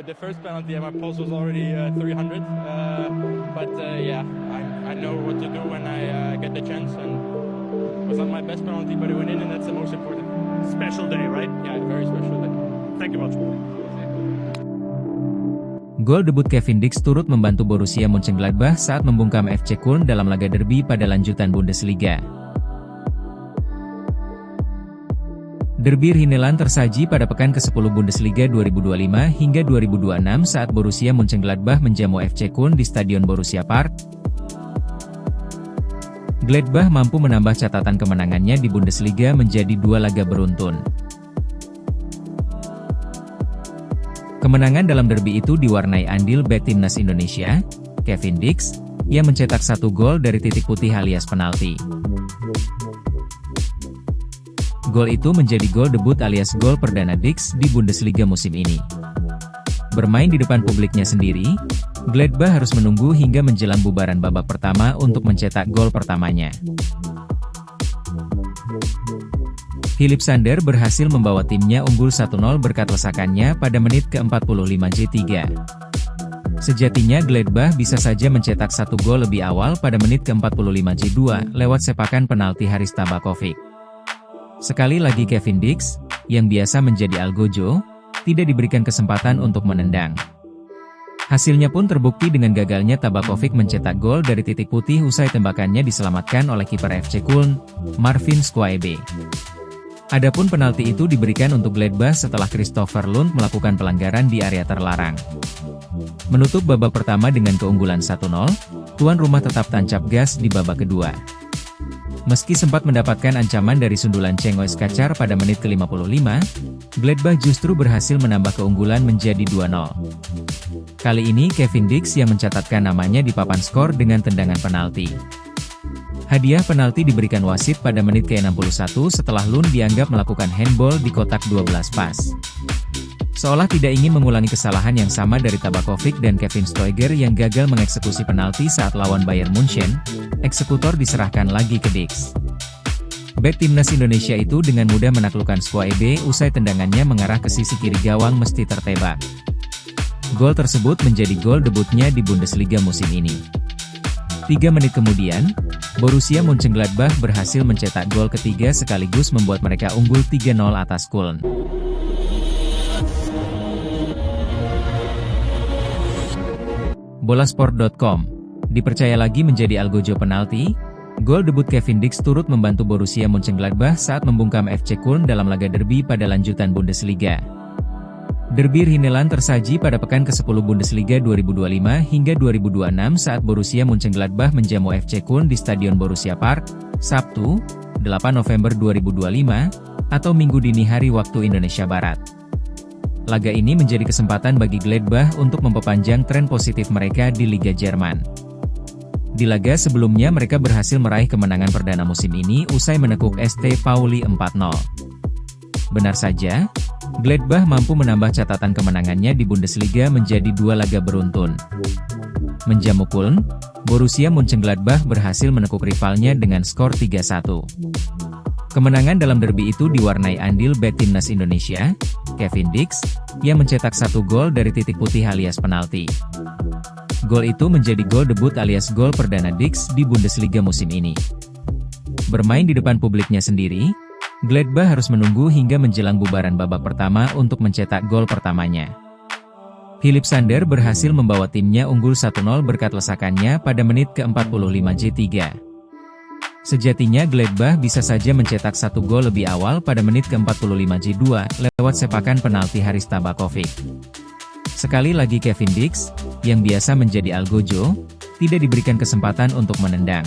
With the first penalty, my pulse was already 300. Yeah, I know what to do when I get the chance, and it was not my best penalty, but it went in, and that's the most important. Special day, right? Yeah, very special day. Thank you much. Gol debut Kevin Dix turut membantu Borussia Mönchengladbach saat membungkam FC Köln dalam laga derby pada lanjutan Bundesliga. Derby Rhineland tersaji pada pekan ke-10 Bundesliga 2025 hingga 2026 saat Borussia Mönchengladbach menjamu FC Köln di Stadion Borussia Park. Gladbach mampu menambah catatan kemenangannya di Bundesliga menjadi 2 laga beruntun. Kemenangan dalam derby itu diwarnai andil bek timnas Indonesia, Kevin Dix, yang mencetak 1 gol dari titik putih alias penalti. Gol itu menjadi gol debut alias gol perdana Dix di Bundesliga musim ini. Bermain di depan publiknya sendiri, Gladbach harus menunggu hingga menjelang bubaran babak pertama untuk mencetak gol pertamanya. Philipp Sander berhasil membawa timnya unggul 1-0 berkat lesakannya pada menit ke-45 J3. Sejatinya Gladbach bisa saja mencetak 1 gol lebih awal pada menit ke-45 J2 lewat sepakan penalti Haris Tabakovic. Sekali lagi Kevin Dix, yang biasa menjadi algojo, tidak diberikan kesempatan untuk menendang. Hasilnya pun terbukti dengan gagalnya Tabakovic mencetak gol dari titik putih usai tembakannya diselamatkan oleh kiper FC Köln, Marvin Schwalbe. Adapun penalti itu diberikan untuk Gladbach setelah Christopher Lund melakukan pelanggaran di area terlarang. Menutup babak pertama dengan keunggulan 1-0, tuan rumah tetap tancap gas di babak kedua. Meski sempat mendapatkan ancaman dari sundulan Cengiz Kacar pada menit ke-55, Gladbach justru berhasil menambah keunggulan menjadi 2-0. Kali ini Kevin Dix yang mencatatkan namanya di papan skor dengan tendangan penalti. Hadiah penalti diberikan wasit pada menit ke-61 setelah Lund dianggap melakukan handball di kotak 12 pas. Seolah tidak ingin mengulangi kesalahan yang sama dari Tabakovic dan Kevin Stoiger yang gagal mengeksekusi penalti saat lawan Bayern Munchen, eksekutor diserahkan lagi ke Dix. Bek timnas Indonesia itu dengan mudah menaklukkan Schwalbe usai tendangannya mengarah ke sisi kiri gawang mesti tertebak. Gol tersebut menjadi gol debutnya di Bundesliga musim ini. 3 menit kemudian, Borussia Mönchengladbach berhasil mencetak gol ketiga sekaligus membuat mereka unggul 3-0 atas Köln. Bolasport.com, dipercaya lagi menjadi algojo penalti? Gol debut Kevin Dix turut membantu Borussia Mönchengladbach saat membungkam FC Köln dalam laga derby pada lanjutan Bundesliga. Derby Rhineland tersaji pada pekan ke-10 Bundesliga 2025 hingga 2026 saat Borussia Mönchengladbach menjamu FC Köln di Stadion Borussia Park, Sabtu, 8 November 2025, atau Minggu dini hari waktu Indonesia Barat. Laga ini menjadi kesempatan bagi Gladbach untuk memperpanjang tren positif mereka di Liga Jerman. Di laga sebelumnya mereka berhasil meraih kemenangan perdana musim ini usai menekuk St. Pauli 4-0. Benar saja, Gladbach mampu menambah catatan kemenangannya di Bundesliga menjadi 2 laga beruntun. Menjamu Köln, Borussia Mönchengladbach berhasil menekuk rivalnya dengan skor 3-1. Kemenangan dalam derby itu diwarnai andil bek timnas Indonesia, Kevin Dix, yang mencetak 1 gol dari titik putih alias penalti. Gol itu menjadi gol debut alias gol perdana Dix di Bundesliga musim ini. Bermain di depan publiknya sendiri, Gladbach harus menunggu hingga menjelang bubaran babak pertama untuk mencetak gol pertamanya. Philipp Sander berhasil membawa timnya unggul 1-0 berkat lesakannya pada menit ke-45 J3. Sejatinya Gladbach bisa saja mencetak 1 gol lebih awal pada menit ke-45 J2 lewat sepakan penalti Haris Tabakovic. Sekali lagi Kevin Dix, yang biasa menjadi algojo, tidak diberikan kesempatan untuk menendang.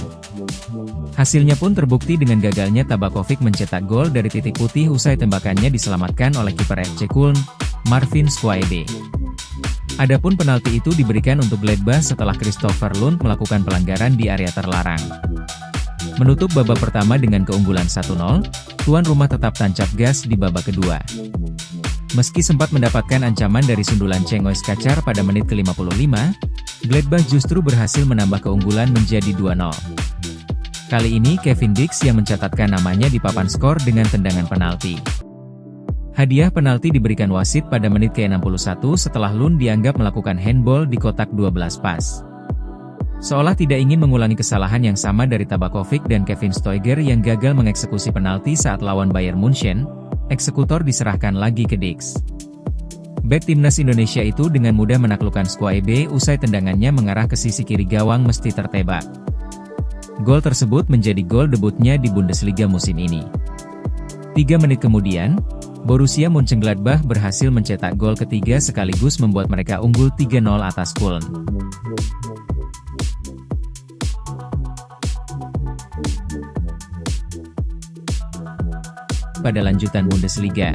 Hasilnya pun terbukti dengan gagalnya Tabakovic mencetak gol dari titik putih usai tembakannya diselamatkan oleh kiper FC Köln, Marvin Schwalbe. Adapun penalti itu diberikan untuk Gladbach setelah Christopher Lund melakukan pelanggaran di area terlarang. Menutup babak pertama dengan keunggulan 1-0, tuan rumah tetap tancap gas di babak kedua. Meski sempat mendapatkan ancaman dari sundulan Cengiz Kacar pada menit ke-55, Gladbach justru berhasil menambah keunggulan menjadi 2-0. Kali ini Kevin Dix yang mencatatkan namanya di papan skor dengan tendangan penalti. Hadiah penalti diberikan wasit pada menit ke-61 setelah Lund dianggap melakukan handball di kotak 12 pas. Seolah tidak ingin mengulangi kesalahan yang sama dari Tabakovic dan Kevin Stoiger yang gagal mengeksekusi penalti saat lawan Bayern Munchen, eksekutor diserahkan lagi ke Dix. Bek timnas Indonesia itu dengan mudah menaklukkan Squaebe usai tendangannya mengarah ke sisi kiri gawang mesti tertebak. Gol tersebut menjadi gol debutnya di Bundesliga musim ini. 3 menit kemudian, Borussia Mönchengladbach berhasil mencetak gol ketiga sekaligus membuat mereka unggul 3-0 atas Köln. Pada lanjutan Bundesliga,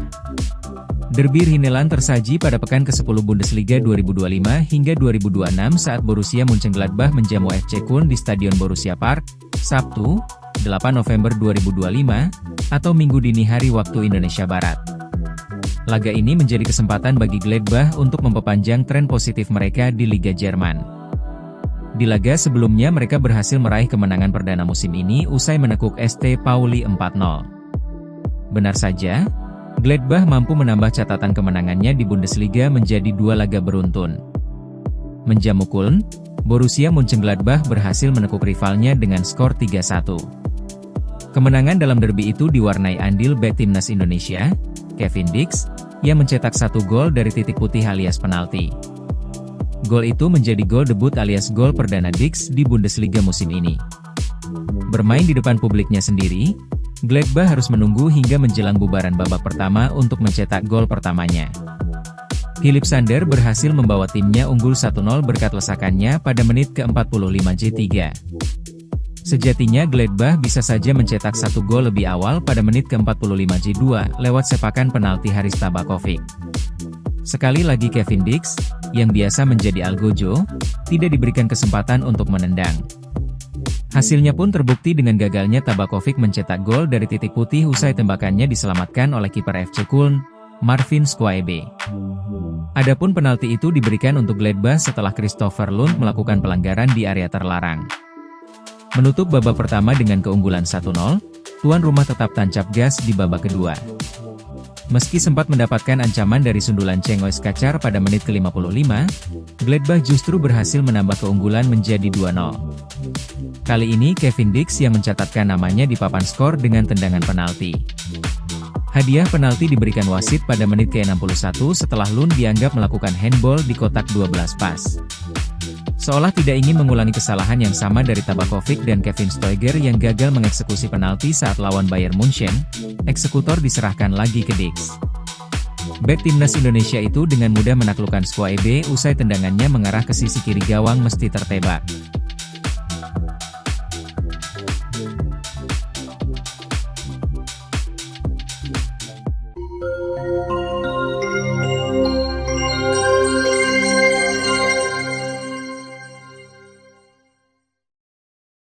derby Rheinland tersaji pada pekan ke-10 Bundesliga 2025 hingga 2026 saat Borussia Mönchengladbach menjamu FC Köln di Stadion Borussia Park, Sabtu, 8 November 2025, atau Minggu dini hari waktu Indonesia Barat. Laga ini menjadi kesempatan bagi Gladbach untuk memperpanjang tren positif mereka di Liga Jerman. Di laga sebelumnya mereka berhasil meraih kemenangan perdana musim ini usai menekuk St. Pauli 4-0. Benar saja, Gladbach mampu menambah catatan kemenangannya di Bundesliga menjadi 2 laga beruntun. Menjamu Köln, Borussia Mönchengladbach berhasil menekuk rivalnya dengan skor 3-1. Kemenangan dalam derby itu diwarnai andil bek timnas Indonesia, Kevin Dix, yang mencetak 1 gol dari titik putih alias penalti. Gol itu menjadi gol debut alias gol perdana Dix di Bundesliga musim ini. Bermain di depan publiknya sendiri, Gladbach harus menunggu hingga menjelang bubaran babak pertama untuk mencetak gol pertamanya. Philipp Sander berhasil membawa timnya unggul 1-0 berkat lesakannya pada menit ke-45 J3. Sejatinya Gladbach bisa saja mencetak 1 gol lebih awal pada menit ke-45 J2 lewat sepakan penalti Haris Tabakovic. Sekali lagi Kevin Dix, yang biasa menjadi algojo, tidak diberikan kesempatan untuk menendang. Hasilnya pun terbukti dengan gagalnya Tabakovic mencetak gol dari titik putih usai tembakannya diselamatkan oleh kiper FC Köln, Marvin Squaebe. Adapun penalti itu diberikan untuk Gladbach setelah Christopher Lund melakukan pelanggaran di area terlarang. Menutup babak pertama dengan keunggulan 1-0, tuan rumah tetap tancap gas di babak kedua. Meski sempat mendapatkan ancaman dari sundulan Cengiz Kacar pada menit ke-55, Gladbach justru berhasil menambah keunggulan menjadi 2-0. Kali ini Kevin Dix yang mencatatkan namanya di papan skor dengan tendangan penalti. Hadiah penalti diberikan wasit pada menit ke-61 setelah Lund dianggap melakukan handball di kotak 12 pas. Seolah tidak ingin mengulangi kesalahan yang sama dari Tabakovic dan Kevin Stoiger yang gagal mengeksekusi penalti saat lawan Bayern Munchen, eksekutor diserahkan lagi ke Dix. Bek timnas Indonesia itu dengan mudah menaklukkan Squaebe usai tendangannya mengarah ke sisi kiri gawang mesti tertebak.